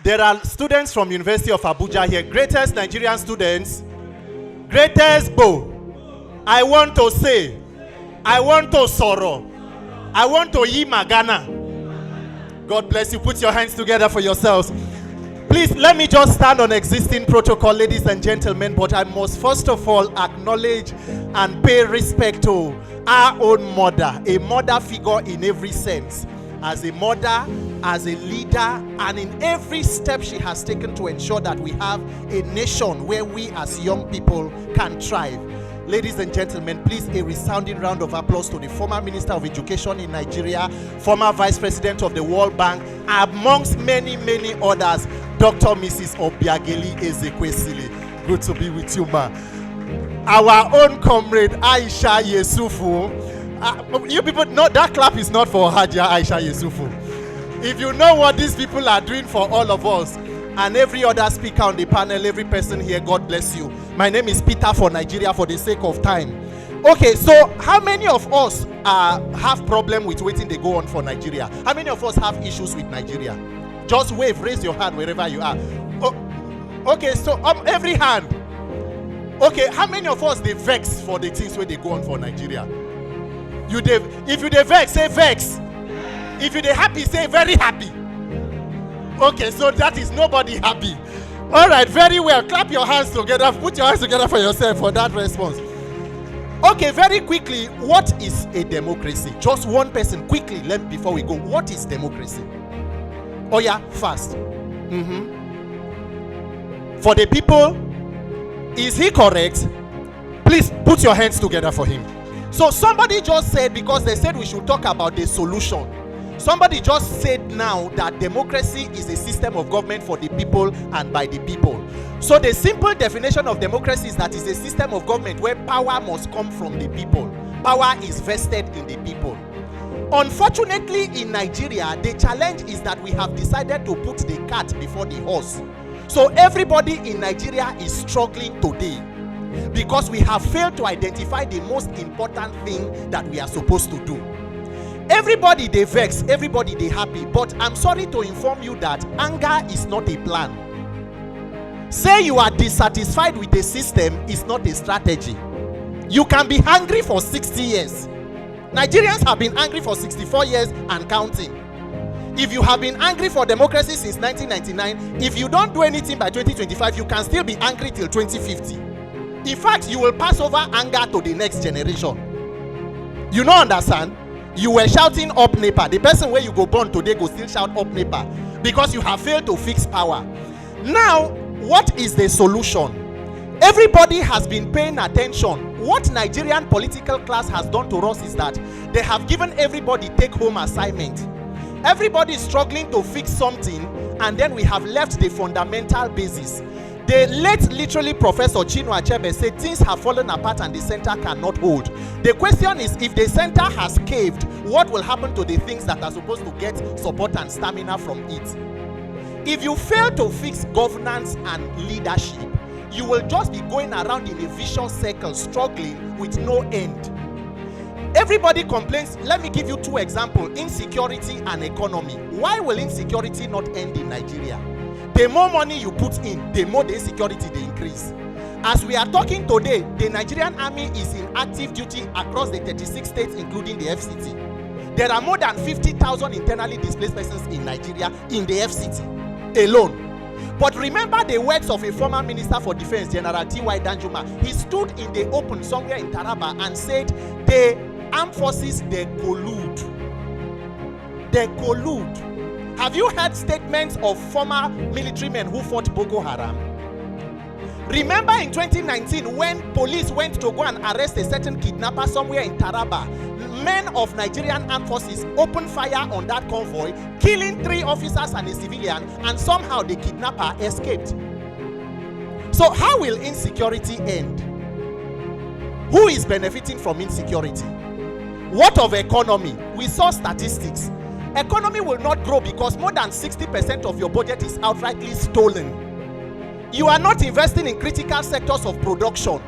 There are students from University of Abuja here. Greatest Nigerian students. Greatest Bo. I want to say, I want to sorrow, I want to yi magana. God bless you. Put your hands together for yourselves. Please, let me just stand on existing protocol, ladies and gentlemen, but I must first of all acknowledge and pay respect to our own mother, a mother figure in every sense. As a mother, as a leader, and in every step she has taken to ensure that we have a nation where we as young people can thrive. Ladies and gentlemen, please a resounding round of applause to the former Minister of Education in Nigeria, former Vice President of the World Bank, amongst many, many others, Dr. Mrs. Obiageli Ezekwesili. Good to be with you, ma. Our own comrade, Aisha Yesufu. You people know that clap is not for Hajia Aisha Yesufu. If you know what these people are doing for all of us, and every other speaker on the panel, every person here, God bless you. My name is Peter for Nigeria for the sake of time. Okay, so how many of us have problem with waiting they go on for Nigeria? How many of us have issues with Nigeria? Just wave, raise your hand wherever you are. Okay, so every hand. Okay, how many of us they vex for the things where they go on for Nigeria? If you they vex, say vex. If you they happy, say very happy. Okay, so that is nobody happy. All right, very well. Clap your hands together. Put your hands together for yourself for that response. Okay, very quickly, what is a democracy? Just one person, quickly, before we go. What is democracy? Oh yeah, fast. For the people, is he correct? Please put your hands together for him. So somebody just said, because they said we should talk about the solution. Somebody just said now that democracy is a system of government for the people and by the people. So the simple definition of democracy is that it's a system of government where power must come from the people. Power is vested in the people. Unfortunately, in Nigeria, the challenge is that we have decided to put the cart before the horse. So everybody in Nigeria is struggling today because we have failed to identify the most important thing that we are supposed to do. Everybody they vex, everybody they happy, but I'm sorry to inform you that anger is not a plan. Say you are dissatisfied with the system is not a strategy. You can be angry for 60 years. Nigerians have been angry for 64 years and counting. If you have been angry for democracy since 1999, if you don't do anything by 2025, you can still be angry till 2050. In fact, you will pass over anger to the next generation. You don't understand? You were shouting up NEPA. The person where you go born today go still shout up NEPA because you have failed to fix power. Now, what is the solution? Everybody has been paying attention. What Nigerian political class has done to us is that they have given everybody take-home assignment. Everybody is struggling to fix something, and then we have left the fundamental basis. The late literally Professor Chinua Achebe said things have fallen apart and the center cannot hold. The question is, if the center has caved, what will happen to the things that are supposed to get support and stamina from it? If you fail to fix governance and leadership, you will just be going around in a vicious circle, struggling with no end. Everybody complains. Let me give you two examples: insecurity and economy. Why will insecurity not end in Nigeria? The more money you put in, the more the insecurity they increase. As we are talking today, the Nigerian army is in active duty across the 36 states, including the FCT. There are more than 50,000 internally displaced persons in Nigeria in the FCT alone. But remember the words of a former Minister for Defense, General T.Y. Danjuma. He stood in the open somewhere in Taraba and said, the armed forces, they collude. They collude. Have you heard statements of former military men who fought Boko Haram? Remember in 2019 when police went to go and arrest a certain kidnapper somewhere in Taraba, men of Nigerian armed forces opened fire on that convoy, killing 3 officers and a civilian, and somehow the kidnapper escaped. So how will insecurity end? Who is benefiting from insecurity? What of economy? We saw statistics. Economy will not grow because more than 60% of your budget is outrightly stolen. You are not investing in critical sectors of production.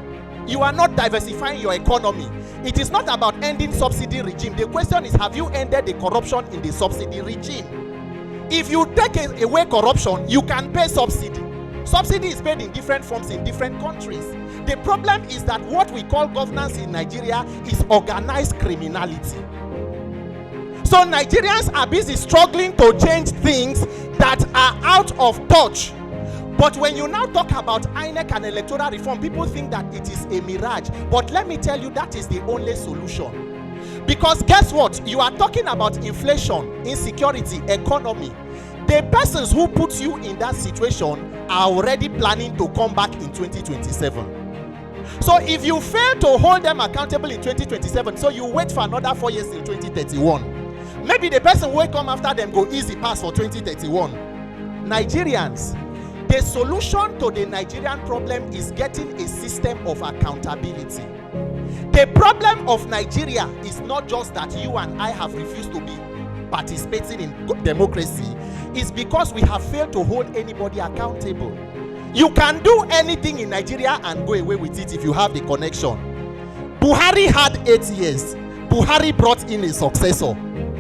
You are not diversifying your economy. It is not about ending subsidy regime. The question is, have you ended the corruption in the subsidy regime? If you take away corruption, you can pay subsidy. Subsidy is paid in different forms in different countries. The problem is that what we call governance in Nigeria is organized criminality. So Nigerians are busy struggling to change things that are out of touch. But when you now talk about INEC and electoral reform, people think that it is a mirage. But let me tell you, that is the only solution. Because guess what? You are talking about inflation, insecurity, economy. The persons who put you in that situation are already planning to come back in 2027. So if you fail to hold them accountable in 2027, so you wait for another 4 years till 2031. Maybe the person who will come after them go easy pass for 2031. Nigerians, the solution to the Nigerian problem is getting a system of accountability. The problem of Nigeria is not just that you and I have refused to be participating in democracy. It's because we have failed to hold anybody accountable. You can do anything in Nigeria and go away with it if you have the connection. Buhari had 8 years. Buhari brought in a successor.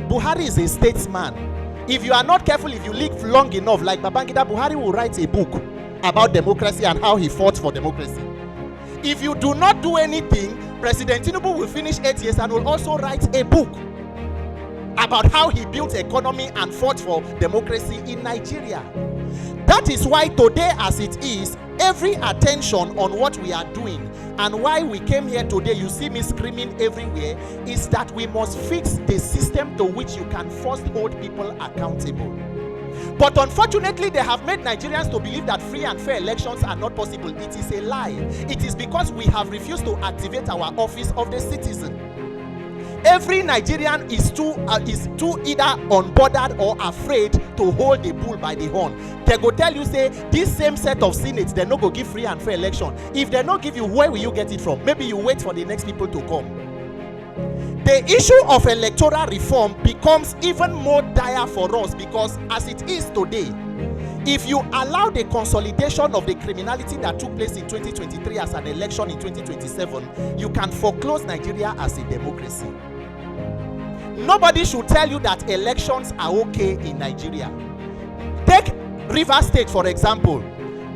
Buhari is a statesman. If you are not careful, if you live long enough, like Babangida, Buhari will write a book about democracy and how he fought for democracy. If you do not do anything, President Tinubu will finish 8 years and will also write a book about how he built economy and fought for democracy in Nigeria. That is why today, as it is, every attention on what we are doing and why we came here today, you see me screaming everywhere, is that we must fix the system to which you can first hold people accountable. But unfortunately, they have made Nigerians to believe that free and fair elections are not possible. It is a lie. It is because we have refused to activate our office of the citizen. Every Nigerian is too either unbothered or afraid to hold the bull by the horn. They go tell you, say, this same set of senates, they no go give free and fair election. If they no give you, where will you get it from? Maybe you wait for the next people to come. The issue of electoral reform becomes even more dire for us because as it is today, if you allow the consolidation of the criminality that took place in 2023 as an election in 2027, you can foreclose Nigeria as a democracy. Nobody should tell you that elections are okay in Nigeria. Take Rivers State, for example.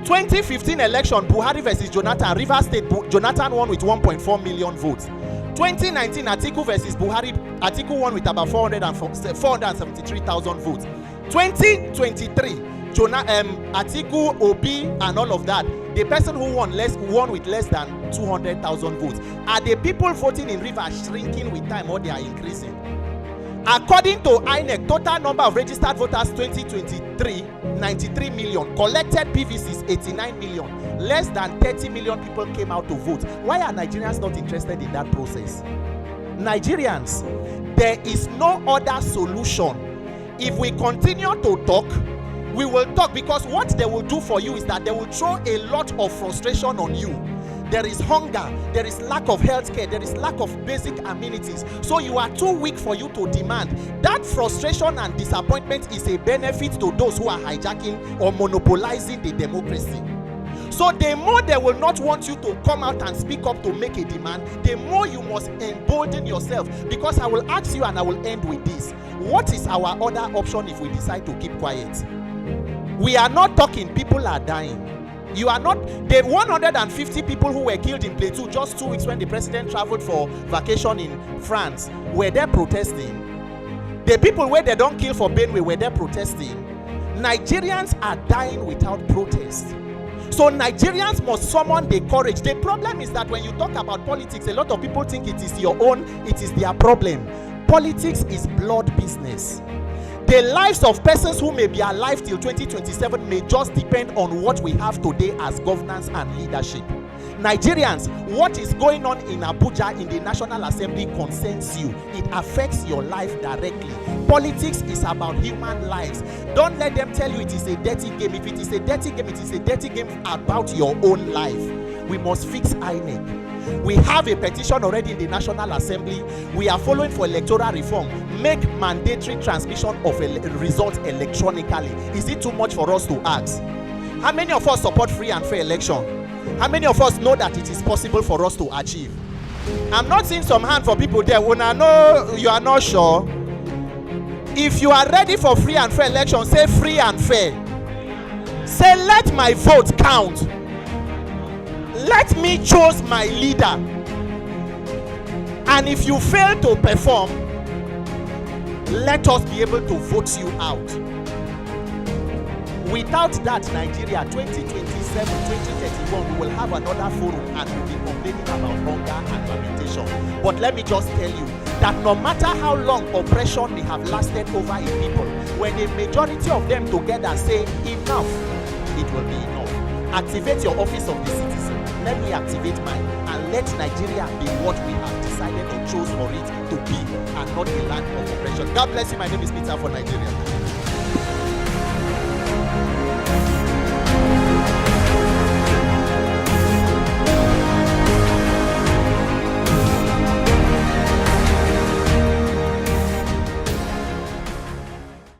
2015 election, Buhari versus Jonathan. Rivers State, Jonathan won with 1.4 million votes. 2019, Atiku versus Buhari. Atiku won with about 473,000 votes. 2023, Atiku, Obi, and all of that. The person who won with less than 200,000 votes. Are the people voting in Rivers shrinking with time or they are increasing? According to INEC, total number of registered voters 2023, 93 million. Collected PVCs, 89 million. Less than 30 million people came out to vote. Why are Nigerians not interested in that process? Nigerians, there is no other solution. If we continue to talk, we will talk, because what they will do for you is that they will throw a lot of frustration on you. There is hunger, there is lack of health care, there is lack of basic amenities. So you are too weak for you to demand. That frustration and disappointment is a benefit to those who are hijacking or monopolizing the democracy. So the more they will not want you to come out and speak up to make a demand, the more you must embolden yourself. Because I will ask you, and I will end with this. What is our other option if we decide to keep quiet? We are not talking, people are dying. You are not, the 150 people who were killed in Plateau just 2 weeks when the president traveled for vacation in France, were there protesting. The people where they don't kill for Benue were there protesting. Nigerians are dying without protest. So Nigerians must summon the courage. The problem is that when you talk about politics, a lot of people think it is your own, it is their problem. Politics is blood business. The lives of persons who may be alive till 2027 may just depend on what we have today as governance and leadership. Nigerians, what is going on in Abuja in the National Assembly concerns you. It affects your life directly. Politics is about human lives. Don't let them tell you it is a dirty game. If it is a dirty game, it is a dirty game about your own life. We must fix INEC. We have a petition already in the National Assembly. We are following for electoral reform. Make mandatory transmission of results electronically. Is it too much for us to ask? How many of us support free and fair election? How many of us know that it is possible for us to achieve? I'm not seeing some hand for people there. When I know you are not sure, If you are ready for free and fair election, say free and fair. Say, let my vote count. Let me choose my leader. And if you fail to perform, let us be able to vote you out. Without that, Nigeria 2027, 2031, we will have another forum and we'll be complaining about hunger and lamentation. But let me just tell you that no matter how long oppression may have lasted over a people, when a majority of them together say enough, it will be enough. Activate your office of the citizen. Let me activate mine, and let Nigeria be what we have decided to choose for it to be, and not the land of oppression. God bless you. My name is Peter for Nigeria.